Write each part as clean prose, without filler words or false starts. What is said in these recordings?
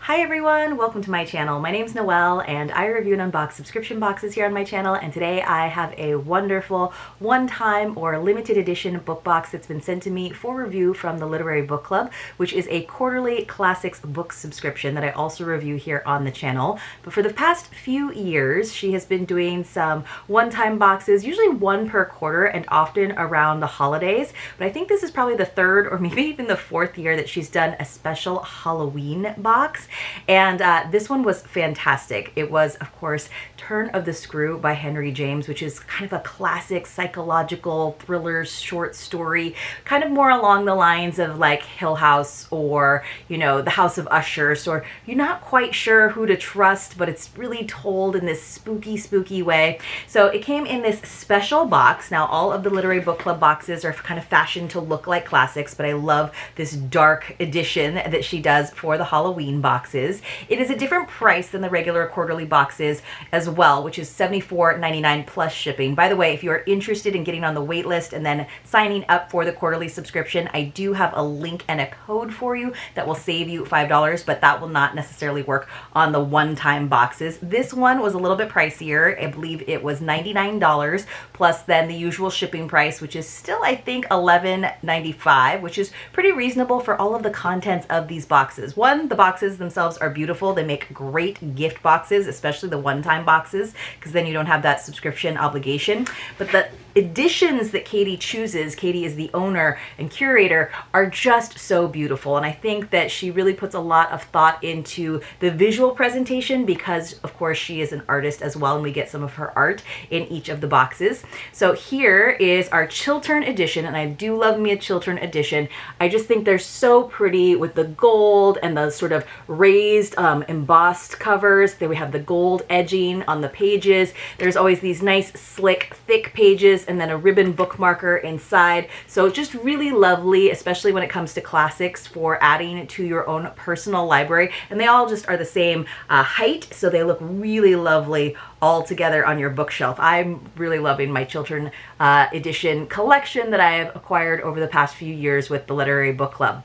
Hi everyone, welcome to my channel. My name's Noelle and I review and unbox subscription boxes here on my channel, and today I have a wonderful one-time or limited edition book box that's been sent to me for review from the Literary Book Club, which is a quarterly classics book subscription that I also review here on the channel. But for the past few years, she has been doing some one-time boxes, usually one per quarter and often around the holidays. But I think this is probably the third or maybe even the fourth year that she's done a special Halloween box. And this one was fantastic. It was, of course, Turn of the Screw by Henry James, which is kind of a classic psychological thriller short story, kind of more along the lines of like Hill House or, you know, The House of Usher. So you're not quite sure who to trust, but it's really told in this spooky way. So it came in this special box. Now, all of the Literary Book Club boxes are kind of fashioned to look like classics, but I love this dark edition that she does for the Halloween box. It is a different price than the regular quarterly boxes as well, which is $74.99 plus shipping. By the way, if you're interested in getting on the wait list and then signing up for the quarterly subscription, I do have a link and a code for you that will save you $5, but that will not necessarily work on the one-time boxes. This one was a little bit pricier. I believe it was $99 plus then the usual shipping price, which is still, I think, $11.95, which is pretty reasonable for all of the contents of these boxes. One, the boxes themselves are beautiful. They make great gift boxes, especially the one-time boxes, because then you don't have that subscription obligation. But the editions that Katie chooses, Katie is the owner and curator, are just so beautiful. And I think that she really puts a lot of thought into the visual presentation because, of course, she is an artist as well, and we get some of her art in each of the boxes. So here is our Chiltern edition, and I do love me a Chiltern edition. I just think they're so pretty with the gold and the sort of raised embossed covers. Then we have the gold edging on the pages. There's always these nice slick thick pages and then a ribbon bookmarker inside. So just really lovely, especially when it comes to classics, for adding to your own personal library. And they all just are the same height, so they look really lovely all together on your bookshelf. I'm really loving my Chiltern edition collection that I have acquired over the past few years with the Literary Book Club.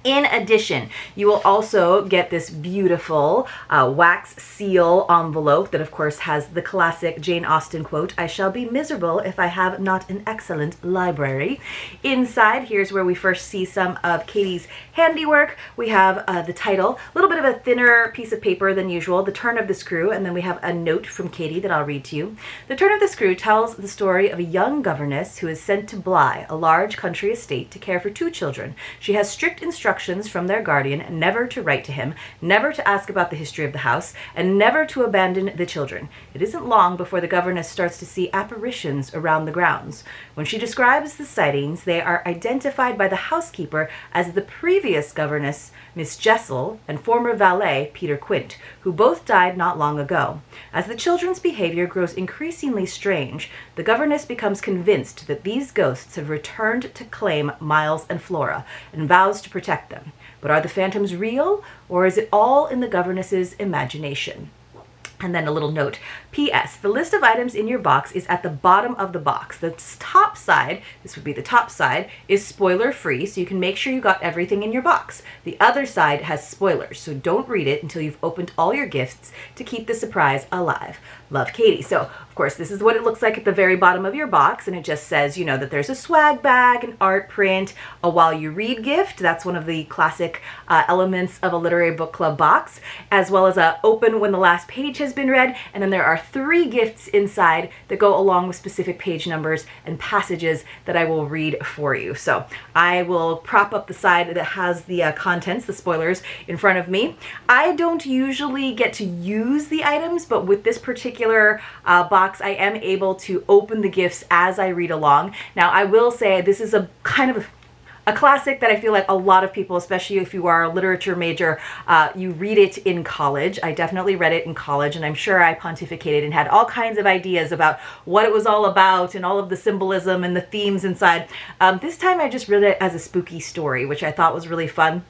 In addition, you will also get this beautiful wax seal envelope that, of course, has the classic Jane Austen quote, "I shall be miserable if I have not an excellent library." Inside, here's where we first see some of Katie's handiwork. We have the title, a little bit of a thinner piece of paper than usual, The Turn of the Screw, and then we have a note from Katie that I'll read to you. The Turn of the Screw tells the story of a young governess who is sent to Bly, a large country estate, to care for two children. She has strict instructions from their guardian never to write to him, never to ask about the history of the house, and never to abandon the children. It isn't long before the governess starts to see apparitions around the grounds. When she describes the sightings, they are identified by the housekeeper as the previous governess, Miss Jessel, and former valet, Peter Quint, who both died not long ago. As the children's behavior grows increasingly strange, the governess becomes convinced that these ghosts have returned to claim Miles and Flora, and vows to protect them. But are the phantoms real, or is it all in the governess's imagination? And then a little note. P.S. The list of items in your box is at the bottom of the box. The top side, this would be the top side, is spoiler-free, so you can make sure you got everything in your box. The other side has spoilers, so don't read it until you've opened all your gifts to keep the surprise alive. Love, Katie. So, of course, this is what it looks like at the very bottom of your box, and it just says, you know, that there's a swag bag, an art print, a while you read gift. That's one of the classic elements of a Literary Book Club box, as well as a open when the last page has been read, and then there are 3 gifts inside that go along with specific page numbers and passages that I will read for you. So I will prop up the side that has the contents, the spoilers, in front of me. I don't usually get to use the items, but with this particular box, I am able to open the gifts as I read along. Now, I will say this is a kind of a classic that I feel like a lot of people, especially if you are a literature major, you read it in college. I definitely read it in college, and I'm sure I pontificated and had all kinds of ideas about what it was all about and all of the symbolism and the themes inside. This time I just read it as a spooky story, which I thought was really fun.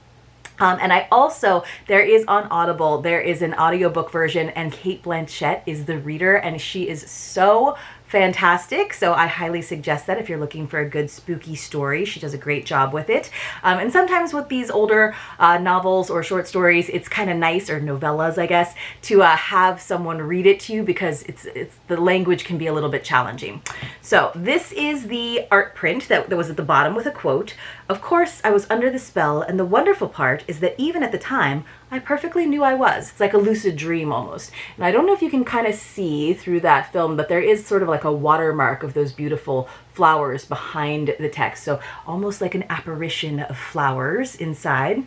And I also, there is on Audible, there is an audiobook version, and Cate Blanchett is the reader, and she is so fantastic. So I highly suggest that if you're looking for a good spooky story. She does a great job with it. And sometimes with these older novels or short stories, it's kind of nice, or novellas, I guess, to have someone read it to you, because it's the language can be a little bit challenging. So this is the art print that was at the bottom with a quote. "Of course, I was under the spell, and the wonderful part is that even at the time, I perfectly knew I was." It's like a lucid dream almost. And I don't know if you can kind of see through that film, but there is sort of like a watermark of those beautiful flowers behind the text. So almost like an apparition of flowers inside.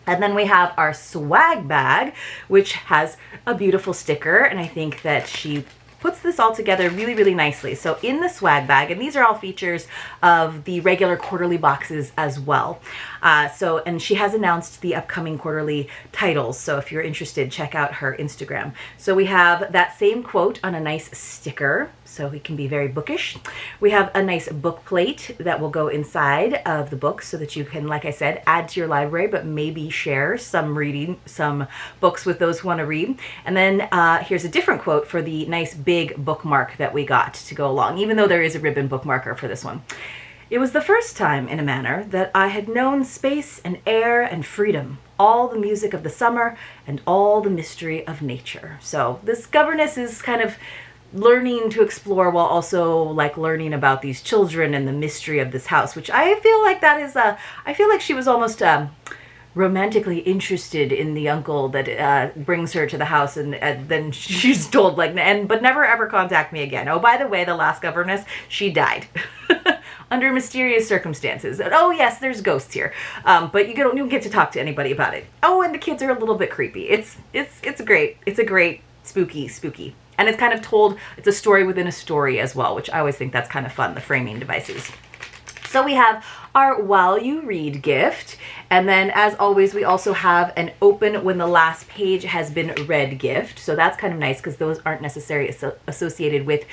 And then we have our swag bag, which has a beautiful sticker. And I think that she puts this all together really, really nicely. So in the swag bag, and these are all features of the regular quarterly boxes as well. And she has announced the upcoming quarterly titles. So if you're interested, check out her Instagram. So we have that same quote on a nice sticker, so it can be very bookish. We have a nice book plate that will go inside of the book so that you can, like I said, add to your library, but maybe share some books with those who want to read. And then here's a different quote for the nice big bookmark that we got to go along, even though there is a ribbon bookmarker for this one. "It was the first time, in a manner, that I had known space and air and freedom, all the music of the summer and all the mystery of nature." So this governess is kind of learning to explore while also like learning about these children and the mystery of this house, which I feel like that is I feel like she was almost romantically interested in the uncle that brings her to the house, and then she's told but never ever contact me again. Oh, by the way, the last governess, she died. Under mysterious circumstances. Oh yes, there's ghosts here, but you don't get to talk to anybody about it. Oh, and the kids are a little bit creepy. It's a great spooky, and it's kind of told. It's a story within a story as well, which I always think that's kind of fun. The framing devices. So we have our While You Read gift, and then as always we also have an open when the last page has been read gift. So that's kind of nice because those aren't necessarily associated with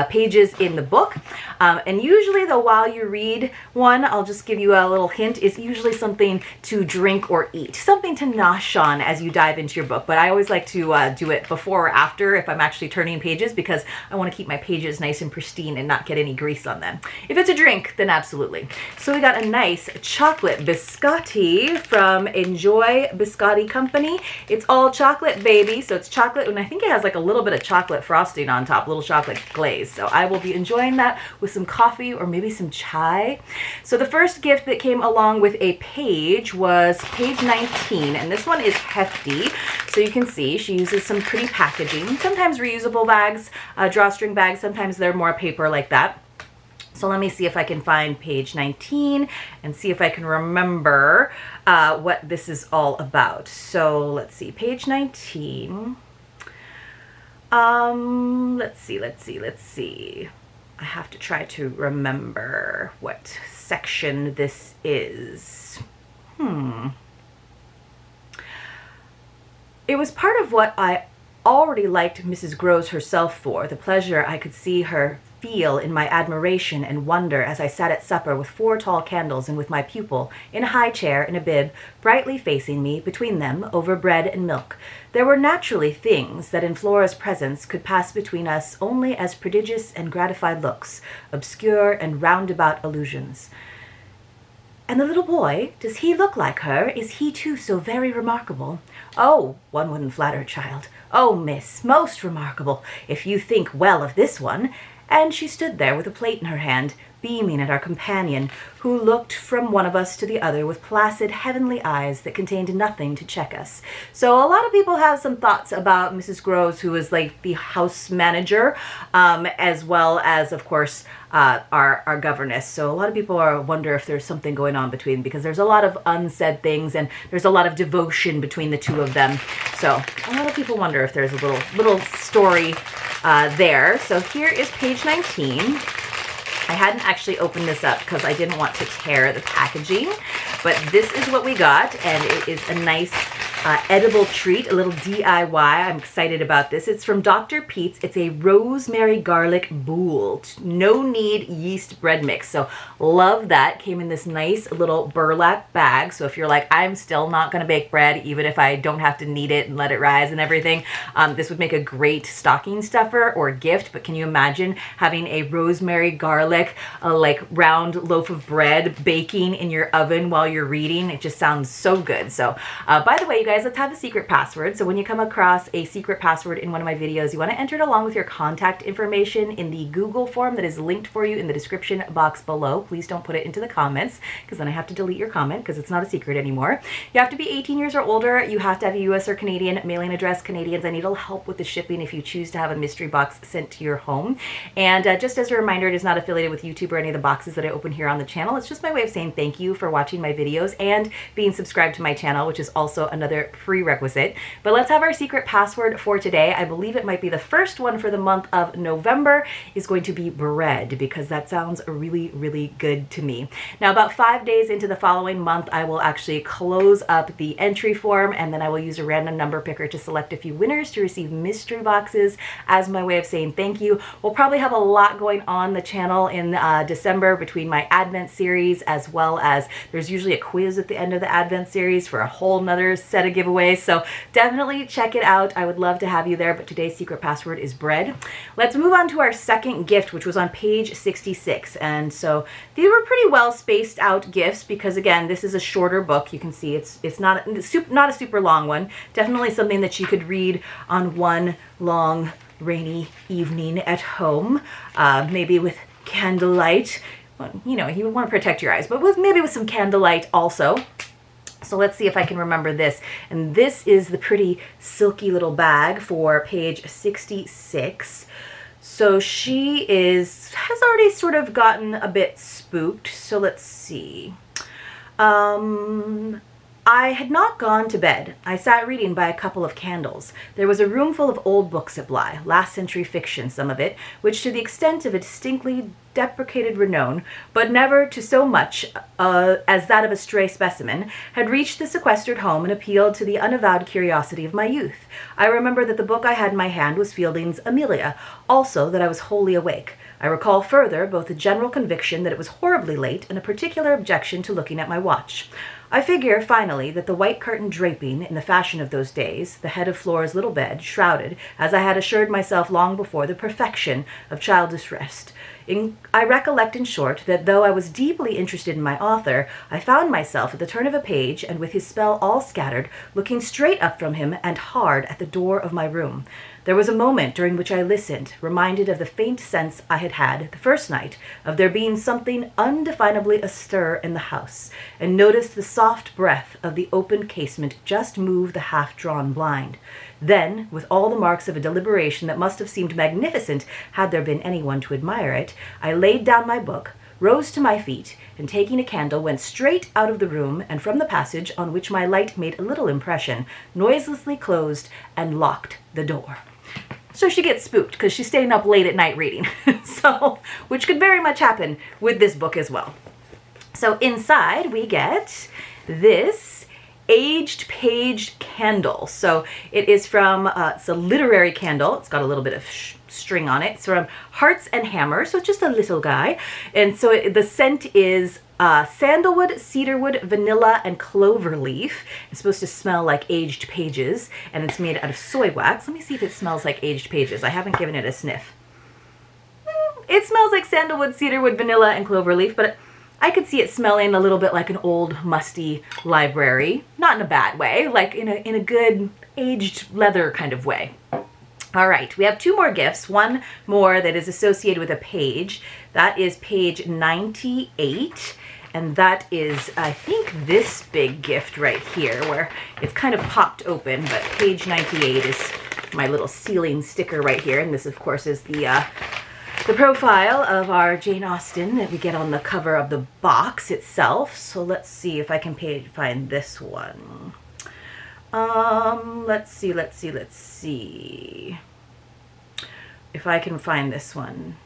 pages in the book. And usually the While You Read one, I'll just give you a little hint, is usually something to drink or eat, something to nosh on as you dive into your book. But I always like to do it before or after if I'm actually turning pages, because I want to keep my pages nice and pristine and not get any grease on them. If it's a drink, then absolutely. So we got a nice chocolate biscotti from Enjoy Biscotti Company. It's all chocolate, baby. So it's chocolate, and I think it has like a little bit of chocolate frosting on top, little chocolate glaze. So I will be enjoying that with some coffee or maybe some chai. So the first gift that came along with a page was page 19, and this one is hefty. So you can see she uses some pretty packaging, sometimes reusable bags, drawstring bags, sometimes they're more paper like that. So let me see if I can find page 19 and see if I can remember what this is all about. So let's see, page 19. Let's see. I have to try to remember what section this is. It was part of what I already liked Mrs. Groves herself for, the pleasure I could see her feel in my admiration and wonder as I sat at supper with 4 tall candles and with my pupil in a high chair in a bib, brightly facing me between them over bread and milk. There were naturally things that in Flora's presence could pass between us only as prodigious and gratified looks, obscure and roundabout allusions. And the little boy, does he look like her? Is he too so very remarkable? Oh, one wouldn't flatter a child. Oh, miss, most remarkable, if you think well of this one. And she stood there with a plate in her hand, beaming at our companion, who looked from one of us to the other with placid, heavenly eyes that contained nothing to check us. So a lot of people have some thoughts about Mrs. Groves, who is like the house manager, as well as, of course, our governess. So a lot of people wonder if there's something going on between, because there's a lot of unsaid things and there's a lot of devotion between the two of them. So a lot of people wonder if there's a little story there. So here is page 19. I hadn't actually opened this up because I didn't want to tear the packaging, but this is what we got, and it is a nice edible treat, a little DIY. I'm excited about this. It's from Dr. Pete's. It's a rosemary garlic boule. No knead yeast bread mix. So love that. Came in this nice little burlap bag. So if you're like, I'm still not going to bake bread, even if I don't have to knead it and let it rise and everything, this would make a great stocking stuffer or gift. But can you imagine having a rosemary garlic, like round loaf of bread baking in your oven while you're reading? It just sounds so good. So by the way, you guys, let's have a secret password. So when you come across a secret password in one of my videos, you want to enter it along with your contact information in the Google form that is linked for you in the description box below. Please don't put it into the comments, because then I have to delete your comment because it's not a secret anymore. You have to be 18 years or older. You have to have a US or Canadian mailing address. Canadians, I need help with the shipping if you choose to have a mystery box sent to your home. And just as a reminder, it is not affiliated with YouTube or any of the boxes that I open here on the channel. It's just my way of saying thank you for watching my videos and being subscribed to my channel, which is also another prerequisite. But let's have our secret password for today. I believe it might be the first one for the month of November, is going to be bread, because that sounds really, really good to me. Now, about 5 days into the following month, I will actually close up the entry form, and then I will use a random number picker to select a few winners to receive mystery boxes as my way of saying thank you. We'll probably have a lot going on the channel in December between my Advent series, as well as there's usually a quiz at the end of the Advent series for a whole nother set of giveaways. So definitely check it out. I would love to have you there, but today's secret password is bread. Let's move on to our second gift, which was on page 66. And so these were pretty well spaced out gifts, because again, this is a shorter book. You can see it's not a super long one. Definitely something that you could read on one long rainy evening at home, maybe with candlelight. Well, you know, you would want to protect your eyes, but maybe with some candlelight also. So let's see if I can remember this. And this is the pretty silky little bag for page 66. So she has already sort of gotten a bit spooked. So let's see. I had not gone to bed. I sat reading by a couple of candles. There was a room full of old books at Bly, last century fiction, some of it, which to the extent of a distinctly deprecated renown, but never to so much as that of a stray specimen, had reached the sequestered home and appealed to the unavowed curiosity of my youth. I remember that the book I had in my hand was Fielding's Amelia, also that I was wholly awake. I recall further both a general conviction that it was horribly late and a particular objection to looking at my watch. I figure, finally, that the white curtain draping, in the fashion of those days, the head of Flora's little bed, shrouded, as I had assured myself long before, the perfection of childish rest. I recollect, in short, that though I was deeply interested in my author, I found myself at the turn of a page, and with his spell all scattered, looking straight up from him and hard at the door of my room. There was a moment during which I listened, reminded of the faint sense I had had the first night of there being something undefinably astir in the house, and noticed the soft breath of the open casement just move the half-drawn blind. Then, with all the marks of a deliberation that must have seemed magnificent had there been anyone to admire it, I laid down my book, rose to my feet, and taking a candle went straight out of the room and from the passage, on which my light made a little impression, noiselessly closed and locked the door. So she gets spooked because she's staying up late at night reading. So, which could very much happen with this book as well. So inside we get this aged page candle. So it is from, it's a literary candle. It's got a little bit of string on it. It's from Hearts and Hammer, so it's just a little guy. And so the scent is sandalwood, cedarwood, vanilla, and clover leaf. It's supposed to smell like aged pages, and it's made out of soy wax. Let me see if it smells like aged pages. I haven't given it a sniff. It smells like sandalwood, cedarwood, vanilla, and clover leaf, but I could see it smelling a little bit like an old, musty library. Not in a bad way, like in a good aged leather kind of way. All right, we have two more gifts. One more that is associated with a page. That is page 98. And that is, I think, this big gift right here, where it's kind of popped open, but page 98 is my little sealing sticker right here. And this, of course, is the profile of our Jane Austen that we get on the cover of the box itself. So let's see if I can find this one. Let's see. If I can find this one.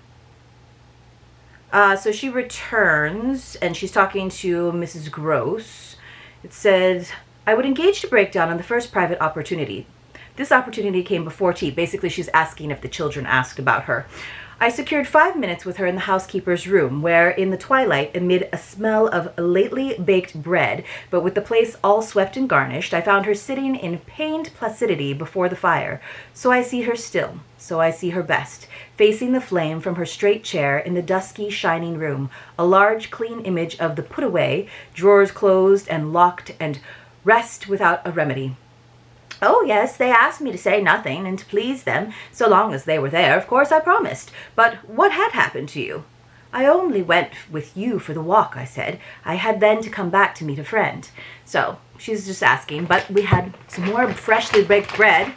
So she returns, and she's talking to Mrs. Gross. It says, I would engage to break down on the first private opportunity. This opportunity came before tea. Basically, she's asking if the children asked about her. I secured 5 minutes with her in the housekeeper's room, where, in the twilight, amid a smell of lately baked bread, but with the place all swept and garnished, I found her sitting in pained placidity before the fire. So I see her still, so I see her best, facing the flame from her straight chair in the dusky, shining room, a large, clean image of the put-away, drawers closed and locked, and rest without a remedy. Oh, yes, they asked me to say nothing and to please them, so long as they were there. Of course, I promised. But what had happened to you? I only went with you for the walk, I said. I had then to come back to meet a friend. So she's just asking, but we had some more freshly baked bread.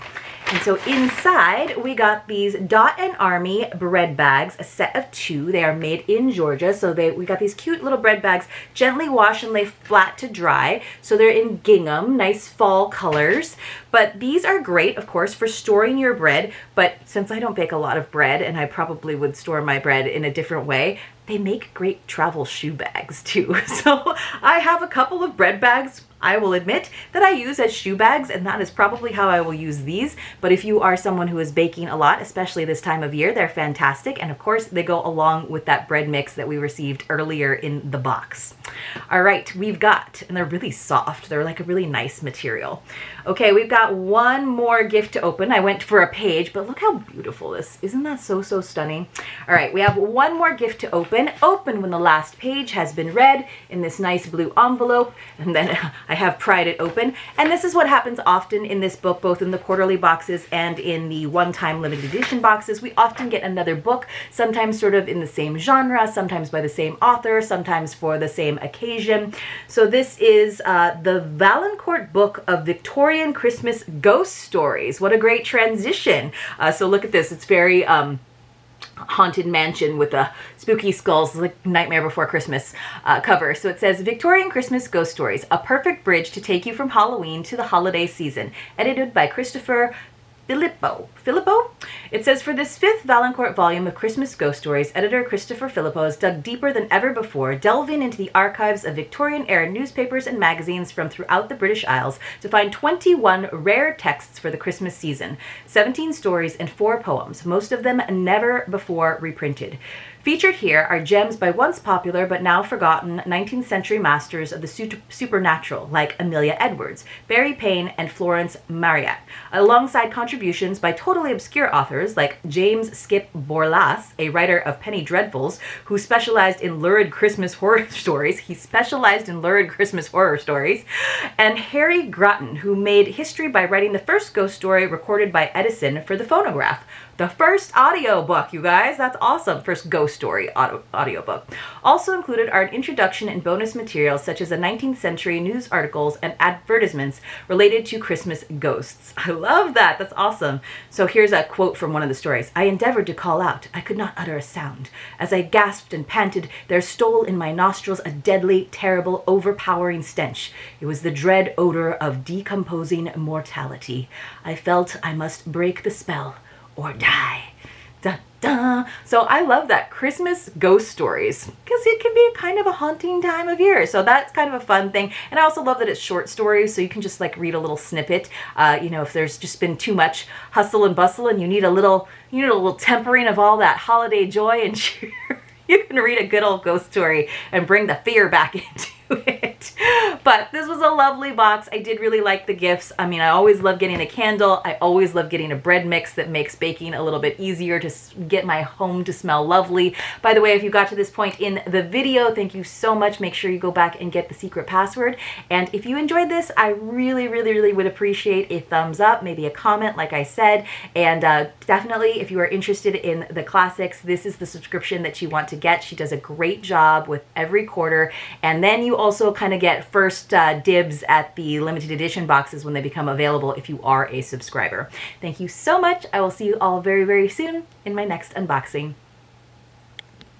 And so inside, we got these Dot and Army bread bags, a set of 2. They are made in Georgia, so we got these cute little bread bags, gently wash and lay flat to dry. So they're in gingham, nice fall colors. But these are great, of course, for storing your bread. But since I don't bake a lot of bread, and I probably would store my bread in a different way, they make great travel shoe bags too. So I have a couple of bread bags, I will admit, that I use as shoe bags, and that is probably how I will use these. But if you are someone who is baking a lot, especially this time of year, they're fantastic. And of course, they go along with that bread mix that we received earlier in the box. All right, we've got, and they're really soft. They're like a really nice material. Okay, we've got one more gift to open. I went for a page, but look how beautiful this. Isn't that so stunning? All right, we have one more gift to open. Open when the last page has been read in this nice blue envelope, and then I have pried it open. And this is what happens often in this book, both in the quarterly boxes and in the one-time limited edition boxes. We often get another book, sometimes sort of in the same genre, sometimes by the same author, sometimes for the same occasion. So this is the Valancourt book of Victorian Christmas ghost stories. What a great transition. So look at this. It's very haunted mansion with the spooky skulls, like Nightmare Before Christmas cover. So it says, Victorian Christmas Ghost Stories, a perfect bridge to take you from Halloween to the holiday season. Edited by Christopher Filippo. It says, for this 5th Valancourt volume of Christmas Ghost Stories, editor Christopher Filippo has dug deeper than ever before, delving into the archives of Victorian-era newspapers and magazines from throughout the British Isles to find 21 rare texts for the Christmas season, 17 stories and 4 poems, most of them never before reprinted. Featured here are gems by once popular but now forgotten 19th century masters of the supernatural, like Amelia Edwards, Barry Payne, and Florence Marryat, alongside contributions by totally obscure authors like James Skip Borlasse, a writer of penny dreadfuls who specialized in lurid Christmas horror stories. He specialized in lurid Christmas horror stories. And Harry Grattan, who made history by writing the first ghost story recorded by Edison for the phonograph. The first audiobook, you guys. That's awesome. First ghost story audiobook. Also included are an introduction and bonus materials such as the 19th century news articles and advertisements related to Christmas ghosts. I love that. That's awesome. So here's a quote from one of the stories. I endeavored to call out. I could not utter a sound. As I gasped and panted, there stole in my nostrils a deadly, terrible, overpowering stench. It was the dread odor of decomposing mortality. I felt I must break the spell or die. Da, da. So I love that. Christmas ghost stories, because it can be kind of a haunting time of year. So that's kind of a fun thing. And I also love that it's short stories, so you can just like read a little snippet. You know, if there's just been too much hustle and bustle and you need a little tempering of all that holiday joy and cheer, you can read a good old ghost story and bring the fear back into it. But this was a lovely box. I did really like the gifts. I mean, I always love getting a candle. I always love getting a bread mix that makes baking a little bit easier to get my home to smell lovely. By the way, if you got to this point in the video, thank you so much. Make sure you go back and get the secret password. And if you enjoyed this, I really would appreciate a thumbs up, maybe a comment, like I said. And definitely, if you are interested in the classics, this is the subscription that you want to get. She does a great job with every quarter. And then you also kind of get first dibs at the limited edition boxes when they become available if you are a subscriber. Thank you so much. I will see you all very soon in my next unboxing.